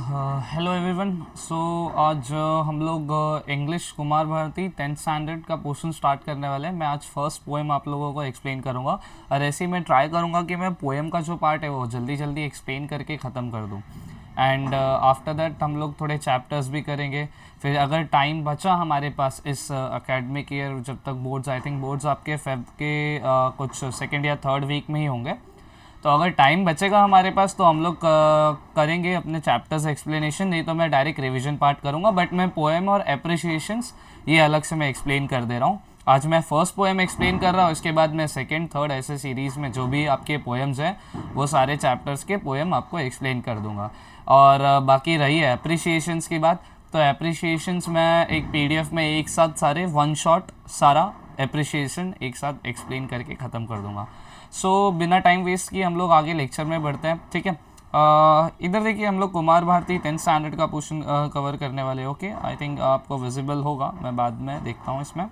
Hello everyone. सो आज हम लोग English Kumar Bharati 10th standard का पोर्शन स्टार्ट करने वाले हैं। मैं आज फर्स्ट पोएम आप लोगों को एक्सप्लेन करूंगा और ऐसे ही मैं ट्राई करूंगा कि मैं पोएम का जो पार्ट है वो जल्दी जल्दी एक्सप्लेन करके ख़त्म कर दूं। एंड आफ्टर दैट हम लोग थोड़े चैप्टर्स भी करेंगे। फिर अगर टाइम बचा हमारे पास इस एकेडमिक ईयर, जब तक बोर्ड्स, आई थिंक बोर्ड्स आपके फेब के कुछ सेकेंड या थर्ड वीक में ही होंगे, तो अगर टाइम बचेगा हमारे पास तो हम लोग करेंगे अपने चैप्टर्स एक्सप्लेनेशन, नहीं तो मैं डायरेक्ट रिवीजन पार्ट करूँगा। बट मैं पोएम और अप्रिशिएशंस ये अलग से मैं एक्सप्लेन कर दे रहा हूँ। आज मैं फर्स्ट पोएम एक्सप्लेन कर रहा हूँ, इसके बाद मैं सेकंड थर्ड ऐसे सीरीज़ में जो भी आपके पोएम्स हैं वो सारे चैप्टर्स के पोएम आपको एक्सप्लेन कर दूँगा। और बाकी रही है अप्रिशिएशंस की बात, तो अप्रिशिएशंस मैं एक पीडीएफ में एक साथ सारे वन शॉट सारा अप्रिशिएशन एक साथ एक्सप्लेन करके ख़त्म कर दूँगा। सो बिना टाइम वेस्ट किए हम लोग आगे लेक्चर में बढ़ते हैं, ठीक है। इधर देखिए, हम लोग कुमार भारती 10th स्टैंडर्ड का पोर्शन कवर करने वाले। ओके, आई थिंक आपको विजिबल होगा, मैं बाद में देखता हूँ इसमें।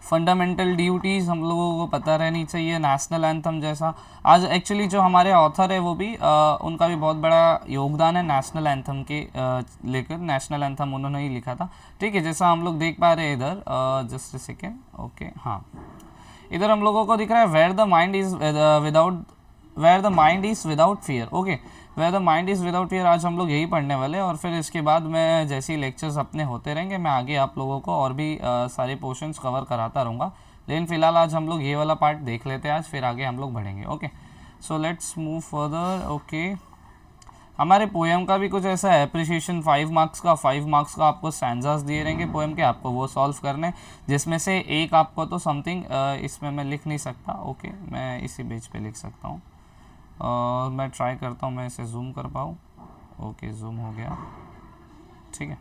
फंडामेंटल ड्यूटीज़ हम लोगों को पता रहनी चाहिए। नेशनल एंथम जैसा आज एक्चुअली जो हमारे ऑथर है वो भी उनका भी बहुत बड़ा योगदान है नेशनल एंथम के लेकर। नेशनल एंथम उन्होंने ही लिखा था, ठीक है। जैसा हम लोग देख पा रहे हैं इधर, जस्ट अ सेकेंड। ओके, हाँ, इधर हम लोगों को दिख रहा है where the mind is without fear. Okay, where the mind is without fear आज हम लोग यही पढ़ने वाले, और फिर इसके बाद मैं जैसे ही लेक्चर्स अपने होते रहेंगे मैं आगे आप लोगों को और भी सारे पोर्शंस कवर कराता रहूँगा। लेकिन फ़िलहाल आज हम लोग ये वाला पार्ट देख लेते हैं आज, फिर आगे हम लोग बढ़ेंगे। Okay, so let's move further. Okay, हमारे पोएम का भी कुछ ऐसा है अप्रिशिएशन 5 मार्क्स का आपको स्टैंजास दिए रहेंगे पोएम के, आपको वो सॉल्व करने, जिसमें से एक आपको तो समथिंग इसमें मैं लिख नहीं सकता। ओके, मैं इसी पेज पे लिख सकता हूँ। मैं ट्राई करता हूँ मैं इसे जूम कर पाऊँ। ओके, जूम हो गया, ठीक है,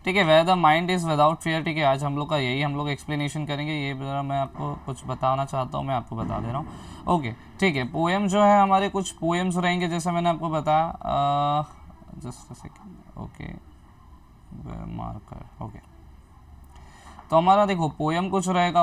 ठीक है। Where the mind is without fear, ठीक है। आज हम लोग का यही हम लोग एक्सप्लेनेशन करेंगे। ये ज़रा मैं आपको कुछ बताना चाहता हूँ, मैं आपको बता दे रहा हूँ। ओके, ठीक है। पोएम जो है हमारे कुछ पोएम्स रहेंगे, जैसे मैंने आपको बताया। Just a second. Okay, marker. Okay, तो हमारा देखो पोएम कुछ रहेगा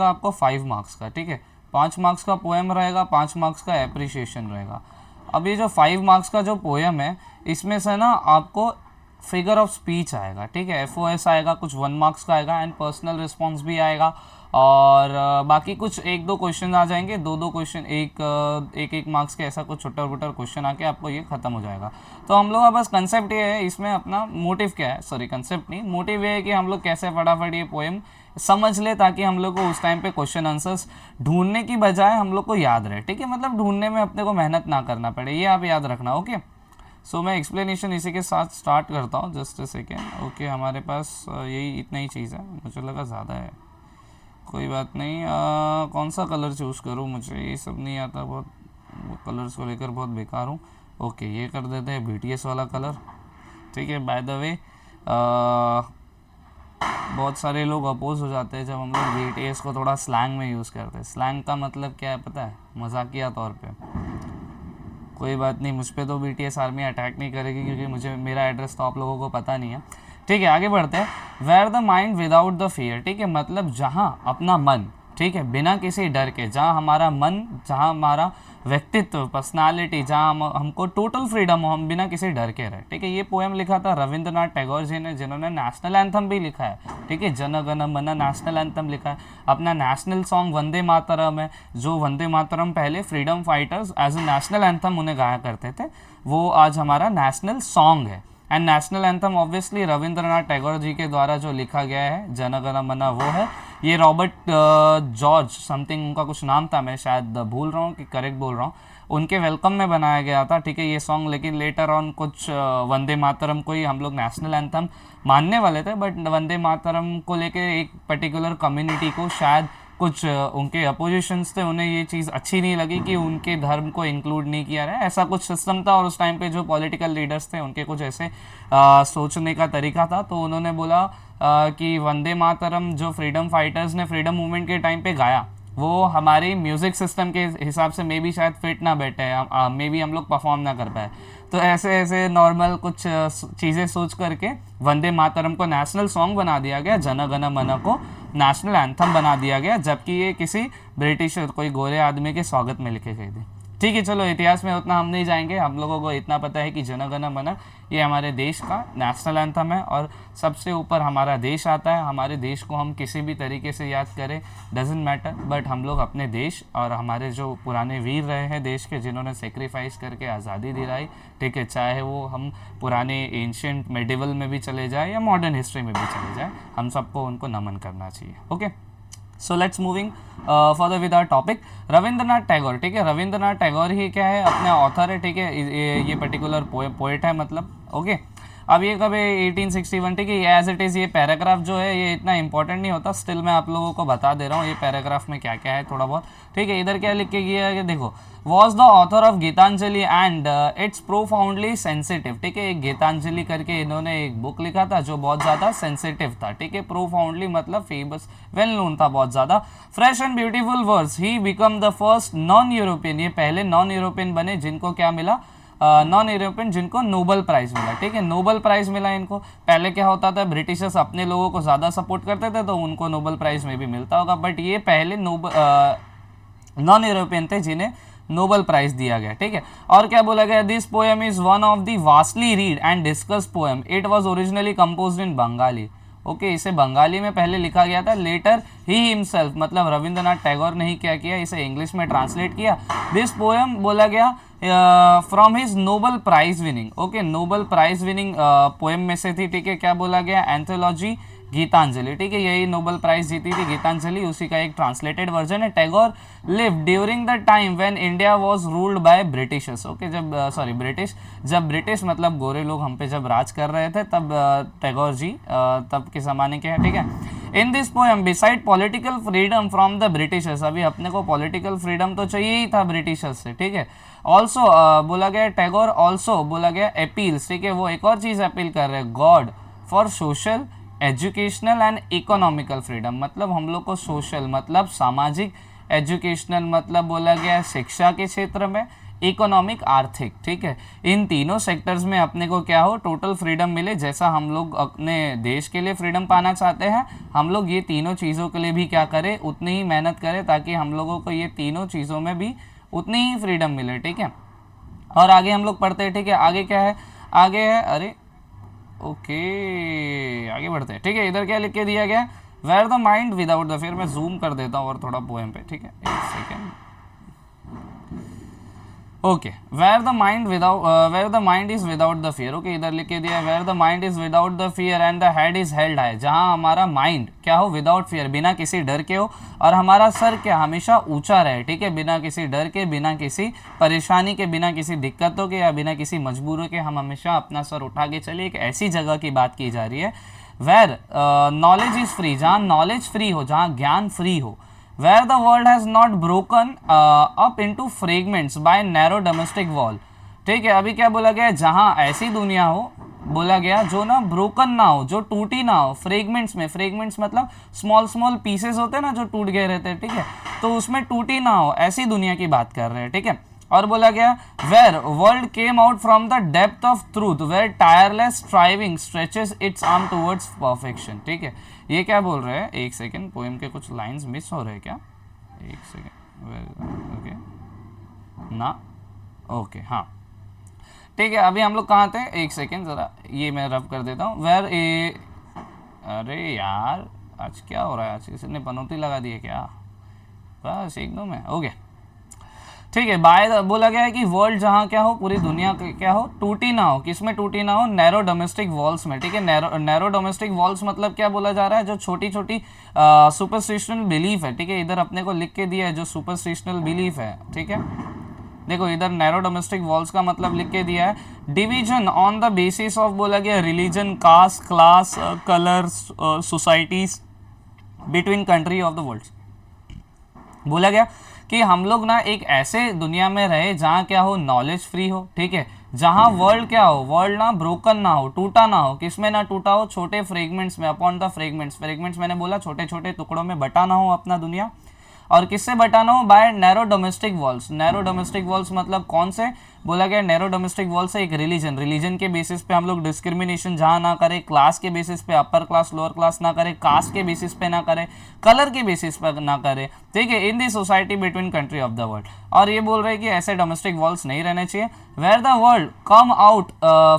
आपको 5 मार्क्स का, ठीक है। 5 मार्क्स का पोएम रहेगा, 5 मार्क्स का एप्रिशिएशन रहेगा। अब ये जो 5 मार्क्स का जो पोएम है, इसमें से ना आपको फिगर ऑफ स्पीच आएगा, ठीक है। FOS आएगा, कुछ 1 मार्क्स का आएगा, एंड पर्सनल रिस्पॉन्स भी आएगा। और बाकी कुछ 1-2 क्वेश्चन आ जाएंगे, 2-2 क्वेश्चन, एक मार्क्स के, ऐसा कुछ छोटा छोटा क्वेश्चन आके आपको ये ख़त्म हो जाएगा। तो हम लोग का बस कंसेप्ट ये है, इसमें अपना मोटिव क्या है, सॉरी कंसेप्ट नहीं, मोटिव ये है कि हम लोग कैसे फटाफट ये पोएम समझ ले, ताकि हम लोग को उस टाइम पे क्वेश्चन आंसर्स ढूंढने की बजाय हम लोग को याद रहे, ठीक है। मतलब ढूंढने में अपने को मेहनत ना करना पड़े, ये आप याद रखना। ओके, सो मैं एक्सप्लेनेशन इसी के साथ स्टार्ट करता हूँ। Just a second. ओके, हमारे पास यही इतना ही चीज़ है, मुझे लगा ज़्यादा है, कोई बात नहीं। कौन सा कलर चूज़ करूँ, मुझे ये सब नहीं आता, बहुत कलर्स को लेकर बहुत बेकार हूँ। ओके, ये कर देते हैं BTS वाला कलर, ठीक है। बाय द वे बहुत सारे लोग अपोज हो जाते हैं जब हम लोग BTS को थोड़ा स्लैंग में यूज़ करते हैं। स्लैंग का मतलब क्या है पता है, मजाकिया तौर पे। कोई बात नहीं, मुझ पे तो BTS आर्मी अटैक नहीं करेगी, क्योंकि मुझे मेरा एड्रेस तो आप लोगों को पता नहीं है, ठीक है। आगे बढ़ते हैं। Where the mind without the fear, ठीक है, मतलब जहाँ अपना मन, ठीक है, बिना किसी डर के, जहाँ हमारा मन, जहाँ हमारा व्यक्तित्व, पर्सनालिटी, जहाँ हमको टोटल फ्रीडम हो, हम बिना किसी डर के रहे, ठीक है। ये पोएम लिखा था रविंद्रनाथ टैगोर जी ने, जिन्होंने नेशनल एंथम भी लिखा है, ठीक है। जन गण मन नेशनल एंथम लिखा है। अपना नेशनल सॉन्ग वंदे मातरम है, जो वंदे मातरम पहले freedom fighters as a national anthem उन्हें गाया करते थे, वो आज हमारा नेशनल सॉन्ग है। And national anthem obviously Rabindranath Tagore ji के द्वारा जो लिखा गया है, जन गण मन, वो है। ये रॉबर्ट जॉर्ज समथिंग उनका कुछ नाम था, मैं शायद भूल रहा हूँ कि करेक्ट बोल रहा हूँ, उनके वेलकम में बनाया गया था, ठीक है, ये सॉन्ग। लेकिन लेटर ऑन कुछ वंदे मातरम को ही हम लोग नेशनल एंथम मानने वाले थे, बट वंदे मातरम को लेकर एक पर्टिकुलर कम्युनिटी को शायद कुछ उनके अपोजिशंस थे, उन्हें ये चीज़ अच्छी नहीं लगी कि उनके धर्म को इंक्लूड नहीं किया रहा है, ऐसा कुछ सिस्टम था। और उस टाइम पे जो पॉलिटिकल लीडर्स थे उनके कुछ ऐसे सोचने का तरीका था, तो उन्होंने बोला कि वंदे मातरम जो फ्रीडम फाइटर्स ने फ्रीडम मूवमेंट के टाइम पे गाया, वो हमारे म्यूज़िक सिस्टम के हिसाब से मे बी शायद फिट ना बैठे, मे बी हम लोग परफॉर्म ना कर पाए। तो ऐसे ऐसे नॉर्मल कुछ चीज़ें सोच करके वंदे मातरम को नेशनल सॉन्ग बना दिया गया, जन गण मन को नेशनल एंथम बना दिया गया, जबकि ये किसी ब्रिटिश कोई गोरे आदमी के स्वागत में लिखे गए थे, ठीक है, चलो इतिहास में उतना हम नहीं जाएंगे, हम लोगों को इतना पता है कि जन गण मन ये हमारे देश का नेशनल एंथम है और सबसे ऊपर हमारा देश आता है। हमारे देश को हम किसी भी तरीके से याद करें डजेंट मैटर, बट हम लोग अपने देश और हमारे जो पुराने वीर रहे हैं देश के, जिन्होंने सेक्रीफाइस करके आज़ादी दिलाई, ठीक है, चाहे वो हम पुराने एंशियंट मेडिवल में भी चले जाए या मॉडर्न हिस्ट्री में भी चले जाए, हम सबको उनको नमन करना चाहिए। Okay, so let's moving further with our topic. Rabindranath Tagore, ठीक है, रविंद्रनाथ टैगोर ही क्या है, अपने ऑथर है, ठीक है, ये पर्टिकुलर पोएट है मतलब। ओके, अब ये कब 1861, ठीक है, एज इट इज़ ये पैराग्राफ जो है ये इतना इंपॉर्टेंट नहीं होता, स्टिल मैं आप लोगों को बता दे रहा हूँ ये पैराग्राफ में क्या क्या है थोड़ा बहुत, ठीक है। इधर क्या लिख के गया है कि देखो, was the author of Gitanjali and it's profoundly sensitive, ठीक है, एक गीतांजलि करके इन्होंने एक बुक लिखा था जो बहुत ज़्यादा सेंसिटिव था, ठीक है, प्रोफाउंडली मतलब फेमस वेल नोन था बहुत ज़्यादा। Fresh and beautiful words, he become the first non European, ये पहले नॉन यूरोपियन बने जिनको क्या मिला, नॉन यूरोपियन, जिनको नोबल प्राइज़ मिला, ठीक है, नोबल प्राइज़ मिला इनको। पहले क्या होता था, ब्रिटिशर्स अपने लोगों को ज़्यादा सपोर्ट करते थे तो उनको नोबल प्राइज़ में भी मिलता होगा, बट ये पहले नॉन यूरोपियन थे जिन्हें नोबल प्राइज दिया गया, ठीक है। और क्या बोला गया, this poem is one of the vastly read and discuss poem, it was originally composed in Bengali. Okay, इसे बंगाली में पहले लिखा गया था, लेटर ही हिमसेल्फ मतलब रविंद्रनाथ टैगोर ने ही क्या किया, इसे इंग्लिश में ट्रांसलेट किया। दिस पोएम बोला गया from his Nobel prize winning, okay, Nobel prize winning poem में से थी, ठीक है। क्या बोला गया, एंथोलॉजी गीतांजलि, ठीक है, यही नोबेल प्राइज जीती थी गीतांजलि, उसी का एक ट्रांसलेटेड वर्जन है। Tagore live during the time when India was ruled by Britishers, okay, जब ब्रिटिश मतलब गोरे लोग हम पे जब राज कर रहे थे तब टैगोर जी तब के ज़माने के हैं, ठीक है। In this poem beside political freedom from the Britishers, अभी अपने को पॉलिटिकल फ्रीडम तो चाहिए ही था ब्रिटिशर्स से, ठीक है। ऑल्सो बोला गया, टैगोर ऑल्सो बोला गया अपील्स, ठीक है, वो एक और चीज़ अपील कर रहे हैं, God for social educational and economical freedom, मतलब हम लोग को सोशल मतलब सामाजिक, एजुकेशनल मतलब बोला गया शिक्षा के क्षेत्र में, इकोनॉमिक आर्थिक, ठीक है, इन तीनों सेक्टर्स में अपने को क्या हो, टोटल फ्रीडम मिले। जैसा हम लोग अपने देश के लिए फ्रीडम पाना चाहते हैं, हम लोग ये तीनों चीज़ों के लिए भी क्या करें, उतनी ही मेहनत करें ताकि हम लोगों को ये तीनों चीज़ों में भी उतनी ही फ्रीडम मिले, ठीक है। और आगे हम लोग पढ़ते हैं, ठीक है, आगे क्या है, आगे है, अरे ओके आगे बढ़ते हैं, ठीक है। इधर क्या लिख के दिया गया, where the mind without the fear, मैं जूम कर देता हूँ और थोड़ा पोएम पे, ठीक है, एक second. Okay, where the mind is without the fear, okay, इधर लिख के दिया where the mind is without the fear and the head is held high, जहाँ हमारा माइंड क्या हो, विदाउट फियर, बिना किसी डर के हो, और हमारा सर क्या हमेशा ऊंचा रहे, ठीक है, बिना किसी डर के, बिना किसी परेशानी के, बिना किसी दिक्कतों के या बिना किसी मजबूरों के, हम हमेशा अपना सर उठा के चलिए। एक ऐसी जगह की बात की जा रही है वेयर नॉलेज इज फ्री, जहाँ नॉलेज फ्री हो, जहाँ ज्ञान फ्री हो, where the world has not broken up into fragments by narrow domestic wall, ठीक है। अभी क्या बोला गया, जहाँ ऐसी दुनिया हो, बोला गया जो ना ब्रोकन ना हो, जो टूटी ना हो, फ्रेगमेंट्स में, फ्रेगमेंट्स मतलब स्मॉल स्मॉल पीसेस होते हैं ना जो टूट गए रहते हैं, ठीक है, तो उसमें टूटी ना हो, ऐसी दुनिया की बात कर रहे हैं, ठीक है। और बोला गया where world came out from the depth of truth where tireless striving stretches its arm towards perfection, ठीक है। ये क्या बोल रहे हैं, एक सेकेंड, पोएम के कुछ लाइंस मिस हो रहे हैं क्या, एक सेकेंड, ओके ना, ओके, हाँ, ठीक है। अभी हम लोग कहाँ थे, एक सेकेंड ज़रा ये मैं रब कर देता हूँ, वेयर ए, अरे यार आज क्या हो रहा है, आज किसी ने पनौती लगा दी है क्या, बस एक दो में, ओके, ठीक है। बोला गया है कि वर्ल्ड जहाँ क्या हो, पूरी दुनिया क्या हो, टूटी ना हो, किसमें टूटी ना हो, नैरो डोमेस्टिक वॉल्स में, ठीक है। नैरो डोमेस्टिक वॉल्स मतलब क्या बोला जा रहा है, जो छोटी छोटी सुपरस्टिशनल बिलीफ है, ठीक है, इधर अपने को लिख के दिया है जो सुपरस्टिशनल बिलीफ है, ठीक है। देखो इधर नैरो डोमेस्टिक वॉल्स का मतलब लिख के दिया है, division on the basis of बोला गया religion, caste, class, colour, societies between country of the world, बोला गया कि हम लोग ना एक ऐसे दुनिया में रहे जहाँ क्या हो, नॉलेज फ्री हो, ठीक है, जहाँ वर्ल्ड क्या हो, वर्ल्ड ना ब्रोकन ना हो, टूटा ना हो, किसमें ना टूटा हो, छोटे फ्रेगमेंट्स में, अपॉन द फ्रेगमेंट्स, फ्रेगमेंट्स मैंने बोला छोटे छोटे टुकड़ों में बटा ना हो अपना दुनिया, और किससे बटाना हो, by narrow domestic walls. Narrow domestic walls मतलब कौन से, बोला गया नैरो डोमेस्टिक वॉल से एक रिलीजन के बेसिस पे हम लोग डिस्क्रिमिनेशन जहां ना करें, क्लास के बेसिस पे अपर क्लास लोअर क्लास ना करें, कास्ट के बेसिस पे ना करें, कलर के बेसिस पे ना करें, ठीक है, in the society between country of the world. और ये बोल रहे हैं कि ऐसे डोमेस्टिक वॉल्स नहीं रहने चाहिए। Where the world come out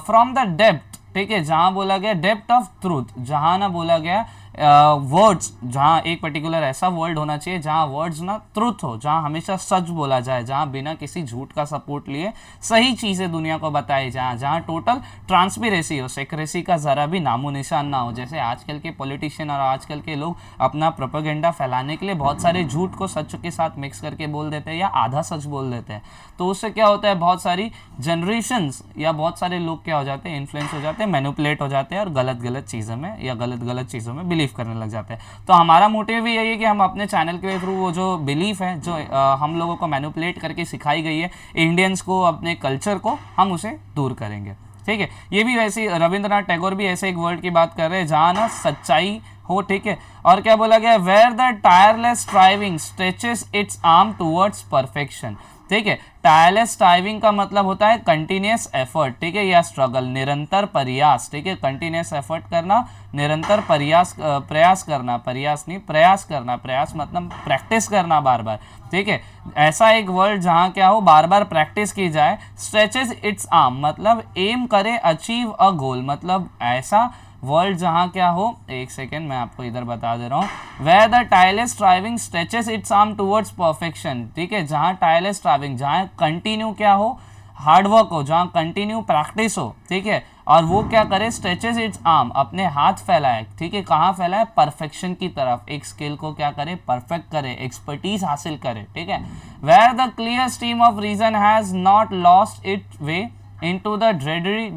from the depth, ठीक है, जहां बोला गया डेप्थ ऑफ ट्रूथ, जहां ना बोला गया वर्ड्स, जहां एक पर्टिकुलर ऐसा वर्ड होना चाहिए जहां वर्ड्स ना ट्रूथ हो, जहां हमेशा सच बोला जाए, जहां बिना किसी झूठ का सपोर्ट लिए सही चीजें दुनिया को बताई जाए, जहां टोटल ट्रांसपेरेंसी हो, सेक्रेसी का जरा भी नामो निशान ना हो। जैसे आजकल के पॉलिटिशियन और आजकल के लोग अपना प्रोपेगेंडा फैलाने के लिए बहुत सारे झूठ को सच के साथ मिक्स करके बोल देते हैं या आधा सच बोल देते हैं। तो उससे क्या होता है, बहुत सारी जनरेशन्स या बहुत सारे लोग क्या हो जाते हैं, इन्फ्लुएंस हो जाते हैं, मैनिपुलेट हो जाते हैं और गलत चीज़ों में या गलत चीज़ों में बिलीव करने लग जाते हैं। तो हमारा मोटिव भी यही है कि हम अपने चैनल के थ्रू वो जो बिलीफ है, जो हम लोगों को मैनिपुलेट करके सिखाई गई है इंडियंस को, अपने कल्चर को, हम उसे दूर करेंगे, ठीक है। ये भी वैसे रविंद्रनाथ टैगोर भी ऐसे एक वर्ड की बात कर रहे हैं जहाँ ना सच्चाई हो, ठीक है। और क्या बोला गया, where the tireless striving stretches its arm towards perfection, ठीक है। टायरलेस स्ट्राइविंग का मतलब होता है कंटिन्यूस एफर्ट, ठीक है, या स्ट्रगल, निरंतर प्रयास, ठीक है, कंटिन्यूस एफर्ट करना, निरंतर प्रयास करना, प्रयास करना, प्रयास मतलब प्रैक्टिस करना बार बार, ठीक है। ऐसा एक वर्ड जहां क्या हो, बार बार प्रैक्टिस की जाए। स्ट्रेचेस इट्स आर्म मतलब एम करे, अचीव अ गोल, मतलब ऐसा वर्ल्ड जहां क्या हो, एक सेकेंड मैं आपको इधर बता दे रहा हूं, where the tireless striving stretches its arm towards perfection, ठीक है, जहां टायरलेस स्ट्राइविंग, जहां कंटिन्यू क्या हो, हार्डवर्क हो, जहां कंटिन्यू प्रैक्टिस हो, ठीक है, और वो क्या करे, स्ट्रेचेस इट्स आर्म, अपने हाथ फैलाए, ठीक है, कहाँ फैलाए, परफेक्शन की तरफ, एक स्किल को क्या करे, परफेक्ट करे, एक्सपर्टीज हासिल करे, ठीक है। Where the clear stream of reason has not lost it way into the dreary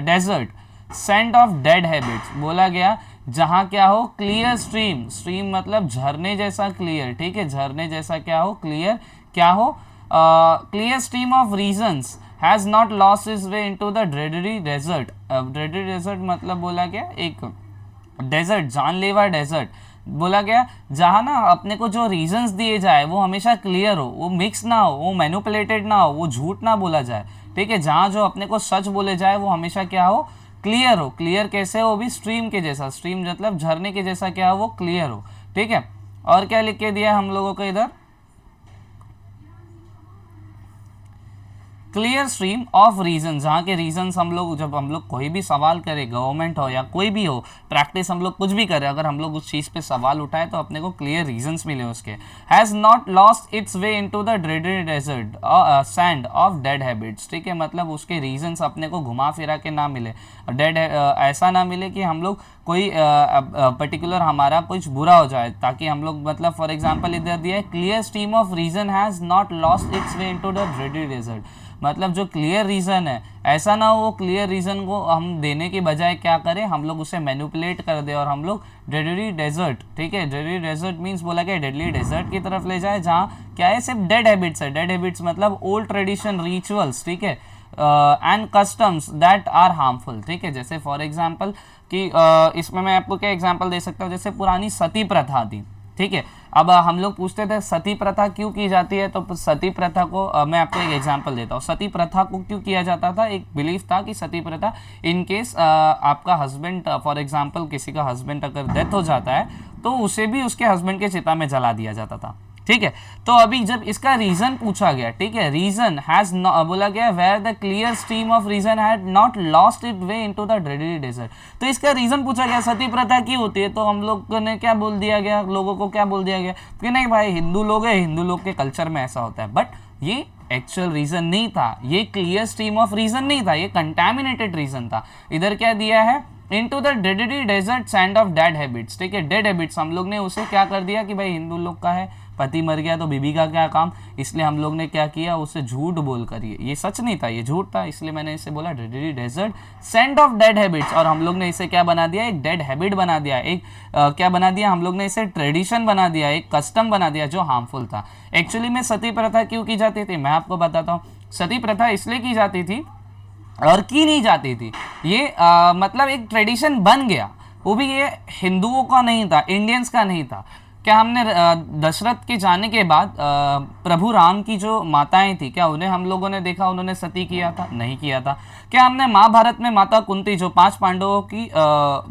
desert sand of dead habits, बोला गया जहां क्या हो, क्लियर स्ट्रीम मतलब झरने जैसा क्लियर, ठीक है, झरने जैसा क्या हो, क्लियर क्या हो, clear stream of reasons has not lost its way into the dreary desert. Dreary desert मतलब बोला गया एक डेजर्ट, जानलेवा डेजर्ट, बोला गया जहां ना अपने को जो रीजंस दिए जाए वो हमेशा क्लियर हो, वो मिक्स ना हो, वो मैनिपुलेटेड ना हो, वो झूठ ना बोला जाए, ठीक है, जहां जो अपने को सच बोले जाए वो हमेशा क्या हो, क्लियर हो। क्लियर कैसे हो भी, स्ट्रीम के जैसा, स्ट्रीम मतलब झरने के जैसा क्या हो, वो क्लियर हो, ठीक है। और क्या लिख के दिया हम लोगों को इधर, क्लियर स्ट्रीम ऑफ रीजन, जहाँ के रीजंस हम लोग, जब हम लोग कोई भी सवाल करें, गवर्नमेंट हो या कोई भी हो, प्रैक्टिस हम लोग कुछ भी करें, अगर हम लोग उस चीज़ पे सवाल उठाए तो अपने को क्लियर रीजंस मिले उसके। Has not lost its way into the dreaded desert sand of dead habits, ठीक है, मतलब उसके रीजंस अपने को घुमा फिरा के ना मिले, डेड ऐसा ना मिले कि हम लोग कोई पर्टिकुलर हमारा कुछ बुरा हो जाए, ताकि हम लोग मतलब फॉर एग्जांपल इधर दिया है, clear stream of reason has not lost its way into the dreaded desert, मतलब जो क्लियर रीज़न है ऐसा ना हो, क्लियर रीज़न को हम देने के बजाय क्या करें, हम लोग उसे मैनिपुलेट कर दे और हम लोग डेडली डेजर्ट, ठीक है, डेडली डेजर्ट मीन्स बोला गया डेडली डेजर्ट की तरफ ले जाए, जहाँ क्या है, सिर्फ डेड हैबिट्स है। डेड हैबिट्स मतलब ओल्ड ट्रेडिशन, रिचुअल्स, ठीक है, and customs that are harmful, ठीक है। जैसे फॉर एग्जाम्पल कि इसमें मैं आपको क्या एग्जाम्पल दे सकता हूँ, जैसे पुरानी सती प्रथा थी, ठीक है। अब हम लोग पूछते थे सती प्रथा क्यों की जाती है, तो सती प्रथा को मैं आपको एक एग्जांपल देता हूँ। सती प्रथा को क्यों किया जाता था, एक बिलीफ था कि सती प्रथा इन केस आपका हस्बैंड, फॉर एग्जांपल किसी का हस्बैंड अगर डेथ हो जाता है तो उसे भी उसके हस्बैंड के चिता में जला दिया जाता था, ठीक है। तो अभी जब इसका रीजन पूछा गया, ठीक है, रीजन हैज बोला गया where the clear stream of reason had not lost it way into the dreaded desert, तो इसका रीजन पूछा गया सती प्रथा क्यों होती है, तो हम लोग ने क्या बोल दिया गया, लोगों को क्या बोल दिया गया कि नहीं भाई हिंदू लोग है, हिंदू लोग के कल्चर में ऐसा होता है, बट ये एक्चुअल रीजन नहीं था, ये क्लियर स्ट्रीम ऑफ रीजन नहीं था, ये कंटामिनेटेड रीजन था। इधर क्या दिया है, इनटू द डेडेड desert sand of dead habits, ठीक है, डेड हैबिट्स हम लोग ने उसे क्या कर दिया कि भाई हिंदू लोग का है, पति मर गया तो बीबी का क्या काम, इसलिए हम लोग ने क्या किया, उसे झूठ बोल कर, ये सच नहीं था, ये झूठ था, इसलिए मैंने इसे बोला डेडेड desert sand of dead habits, और हम लोग ने इसे क्या बना दिया, एक डेड हैबिट बना दिया, एक क्या बना दिया हम लोग ने, इसे ट्रेडिशन बना दिया, एक कस्टम बना दिया जो हार्मफुल था। एक्चुअली में सती प्रथा क्यों की जाती थी, मैं आपको बताता हूँ। सती प्रथा इसलिए की जाती थी और की नहीं जाती थी, ये मतलब एक ट्रेडिशन बन गया, वो भी ये हिंदुओं का नहीं था, इंडियंस का नहीं था, क्या हमने दशरथ के जाने के बाद प्रभु राम की जो माताएं थी, क्या उन्हें हम लोगों ने देखा उन्होंने सती किया था? नहीं किया था। क्या हमने महाभारत में माता कुंती जो 5 पांडवों की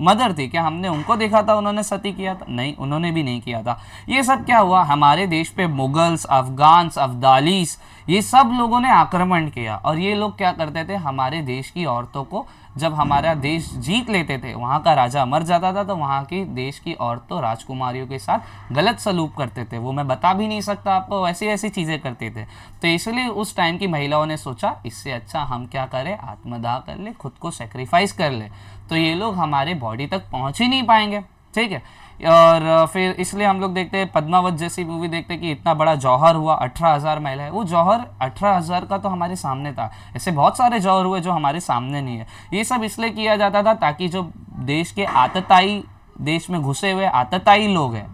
मदर थी, क्या हमने उनको देखा था उन्होंने सती किया था? नहीं, उन्होंने भी नहीं किया था। ये सब क्या हुआ, हमारे देश पे मुगल्स, अफगान्स, अब्दालीस, ये सब लोगों ने आक्रमण किया, और ये लोग क्या करते थे, हमारे देश की औरतों को, जब हमारा देश जीत लेते थे, वहाँ का राजा मर जाता था, तो वहाँ की देश की औरतों, राजकुमारियों के साथ गलत सलूक करते थे। वो मैं बता भी नहीं सकता आपको, ऐसी ऐसी चीज़ें करते थे। तो इसलिए उस टाइम की महिलाओं ने सोचा, इससे अच्छा हम क्या करें, आत्मदाह कर ले, खुद को सेक्रीफाइस कर ले, तो ये लोग हमारे बॉडी तक पहुँच ही नहीं पाएंगे। ठीक है। और फिर इसलिए हम लोग देखते हैं पद्मावत जैसी मूवी देखते हैं कि इतना बड़ा जौहर हुआ, 18,000 महिलाएं। वो जौहर 18,000 का तो हमारे सामने था, ऐसे बहुत सारे जौहर हुए जो हमारे सामने नहीं है। ये सब इसलिए किया जाता था ताकि जो देश के आतताई, देश में घुसे हुए आतताई लोग हैं,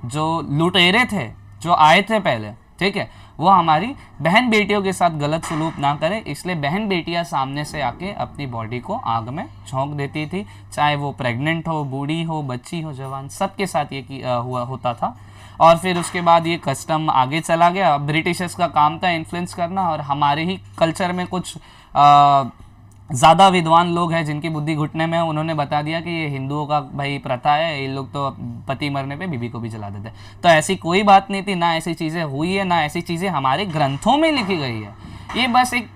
जो लुटेरे थे, जो आए थे पहले, ठीक है, वो हमारी बहन बेटियों के साथ गलत सलूक ना करें। इसलिए बहन बेटियां सामने से आके अपनी बॉडी को आग में झोंक देती थी, चाहे वो प्रेग्नेंट हो, बूढ़ी हो, बच्ची हो, जवान, सबके साथ ये हुआ होता था। और फिर उसके बाद ये कस्टम आगे चला गया। ब्रिटिशर्स का काम था इन्फ्लुएंस करना, और हमारे ही कल्चर में कुछ ज़्यादा विद्वान लोग हैं जिनकी बुद्धि घुटने में, उन्होंने बता दिया कि ये हिंदुओं का भाई प्रथा है, ये लोग तो पति मरने पे बीबी को भी जला देते। तो ऐसी कोई बात नहीं थी, ना ऐसी चीज़ें हुई है, ना ऐसी चीज़ें हमारे ग्रंथों में लिखी गई है। ये बस एक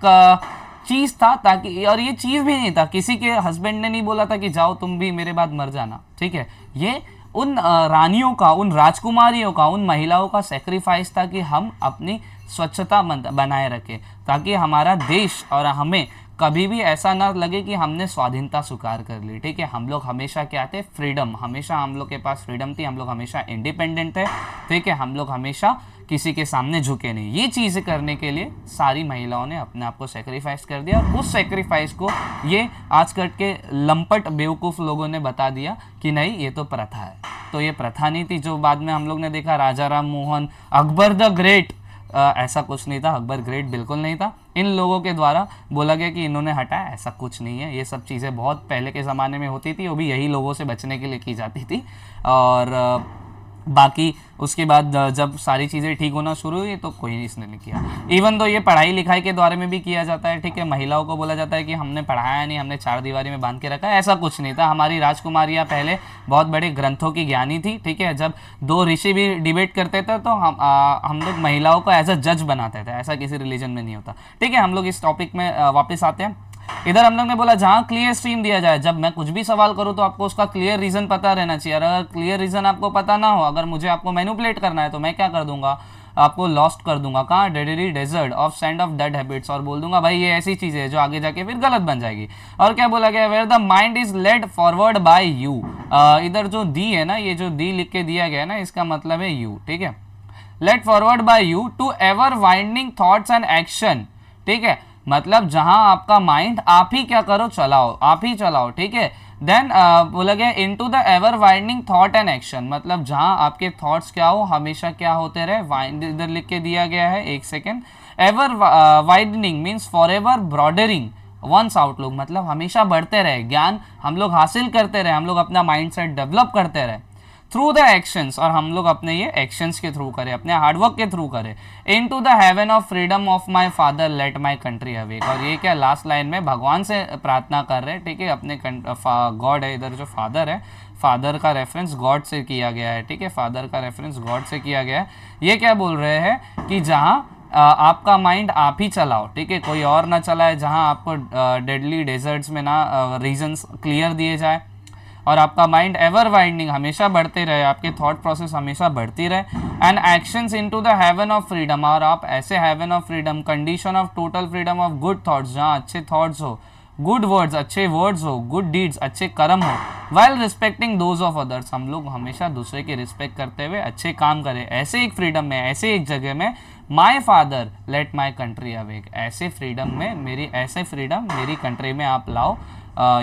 चीज़ था, ताकि, और ये चीज़ भी नहीं था, किसी के हस्बैंड ने नहीं बोला था कि जाओ तुम भी मेरे बाद मर जाना। ठीक है, ये उन रानियों का, उन राजकुमारियों का, उन महिलाओं का सेक्रीफाइस था कि हम अपनी स्वच्छता बनाए रखें, ताकि हमारा देश और हमें कभी भी ऐसा ना लगे कि हमने स्वाधीनता स्वीकार कर ली। ठीक है, हम लोग हमेशा क्या थे, फ्रीडम, हमेशा हम लोग के पास फ्रीडम थी, हम लोग हमेशा इंडिपेंडेंट थे। ठीक है, हम लोग हमेशा किसी के सामने झुके नहीं। ये चीज़ें करने के लिए सारी महिलाओं ने अपने आप को सेक्रीफाइस कर दिया, और उस सेक्रीफाइस को ये आजकल के लंपट बेवकूफ़ लोगों ने बता दिया कि नहीं, ये तो प्रथा है। तो ये प्रथा नहीं थी, जो बाद में हम लोग ने देखा, राजा राम मोहन, अकबर द ग्रेट, ऐसा कुछ नहीं था, अकबर ग्रेट बिल्कुल नहीं था। इन लोगों के द्वारा बोला गया कि इन्होंने हटाया, ऐसा कुछ नहीं है। ये सब चीज़ें बहुत पहले के ज़माने में होती थी, वो भी यही लोगों से बचने के लिए की जाती थी। और बाकी उसके बाद जब सारी चीज़ें ठीक होना शुरू हुई तो कोई इसने नहीं किया। इवन तो ये पढ़ाई लिखाई के द्वारा में भी किया जाता है। ठीक है, महिलाओं को बोला जाता है कि हमने पढ़ाया नहीं, हमने चार दीवारी में बांध के रखा है, ऐसा कुछ नहीं था। हमारी राजकुमारियाँ पहले बहुत बड़े ग्रंथों की ज्ञानी थी। ठीक है, जब दो ऋषि भी डिबेट करते थे तो हम लोग महिलाओं को एज अ जज बनाते थे, ऐसा किसी रिलीजन में नहीं होता। ठीक है, हम लोग इस टॉपिक में वापस आते हैं। इधर हम लोग ने बोला जहाँ क्लियर स्ट्रीम दिया जाए, जब मैं कुछ भी सवाल करूँ तो आपको उसका क्लियर रीजन पता रहना चाहिए। अगर क्लियर रीजन आपको पता ना हो, अगर मुझे आपको मैनिपुलेट करना है, तो मैं क्या कर दूंगा, आपको लॉस्ट कर दूंगा। कहाँ, dreary desert of sand of dead habits, और बोल दूंगा भाई ये ऐसी चीज़ है जो आगे जाके फिर गलत बन जाएगी। और क्या बोला गया, where the mind is led forward by you. इधर जो दी है ना, ये जो दी लिख के दिया गया है ना, इसका मतलब है यू। ठीक है, led forward by you to ever winding thoughts and action. ठीक है, मतलब जहां आपका माइंड, आप ही क्या करो, चलाओ, आप ही चलाओ। ठीक है, देन बोला गया into the ever winding thought and action, मतलब जहां आपके थॉट्स क्या हो, हमेशा क्या होते रहे। वाइंड इधर लिख के दिया गया है, एक second. Ever widening means for ever broadening one's outlook, मतलब हमेशा बढ़ते रहे, ज्ञान हम लोग हासिल करते रहे, हम लोग अपना माइंड सेट डेवलप करते रहे थ्रू द एक्शंस, और हम लोग अपने ये एक्शंस के थ्रू करें, अपने हार्डवर्क के थ्रू करें। Into the heaven of freedom of my father let my country awake, और ये क्या लास्ट लाइन में भगवान से प्रार्थना कर रहे हैं। ठीक है, अपने गॉड है, इधर जो फादर है, फादर का रेफरेंस गॉड से किया गया है। ठीक है, फादर का रेफरेंस गॉड से किया गया है। ये क्या बोल रहे हैं कि जहाँ आपका माइंड आप ही चलाओ, ठीक है, कोई और ना चलाए, जहाँ आपको डेडली डेजर्ट्स में ना रीजंस क्लियर दिए जाए, और आपका माइंड एवर वाइडनिंग हमेशा बढ़ते रहे, आपके थॉट प्रोसेस हमेशा बढ़ती रहे। And actions into the heaven of freedom, और आप ऐसे heaven of freedom, condition of total freedom of good thoughts, जहाँ अच्छे थॉट्स हो, गुड वर्ड्स अच्छे वर्ड्स हो, गुड डीड्स अच्छे कर्म हो, while respecting those of others, हम लोग हमेशा दूसरे की रिस्पेक्ट करते हुए अच्छे काम करें। ऐसे एक फ्रीडम में, ऐसे एक जगह में, माई father let my country awake, ऐसे फ्रीडम में मेरी, ऐसे फ्रीडम मेरी कंट्री में आप लाओ।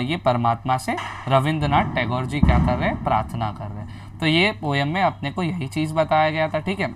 ये परमात्मा से रविंद्रनाथ टैगोर जी क्या कर रहे हैं, प्रार्थना कर रहे हैं। तो ये पोएम में अपने को यही चीज़ बताया गया था। ठीक है,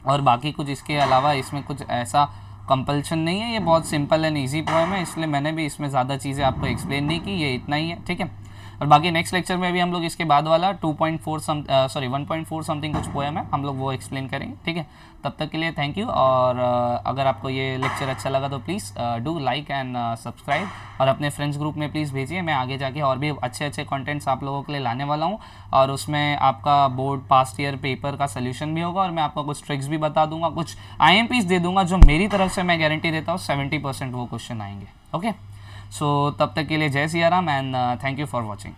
और बाकी कुछ इसके अलावा इसमें कुछ ऐसा कंपल्शन नहीं है, ये बहुत सिंपल एंड ईजी पोएम है, इसलिए मैंने भी इसमें ज़्यादा चीज़ें आपको एक्सप्लेन नहीं की, ये इतना ही है। ठीक है, और बाकी नेक्स्ट लेक्चर में भी हम लोग इसके बाद वाला 1.4 समथिंग कुछ पोएम है, हम लोग वो एक्सप्लेन करेंगे, ठीक है। तब तक के लिए थैंक यू, और अगर आपको ये लेक्चर अच्छा लगा तो please do like and subscribe, और अपने फ्रेंड्स ग्रुप में प्लीज़ भेजिए। मैं आगे जाके और भी अच्छे अच्छे कंटेंट्स आप लोगों के लिए लाने वाला हूँ, और उसमें आपका बोर्ड पास्ट ईयर पेपर का सोल्यूशन भी होगा, और मैं आपको कुछ ट्रिक्स भी बता दूंगा, कुछ IMPs दे दूंगा जो मेरी तरफ से मैं गारंटी देता हूँ 70% वो क्वेश्चन आएंगे। ओके, सो तब तक के लिए जय Siya Ram and thank you for watching.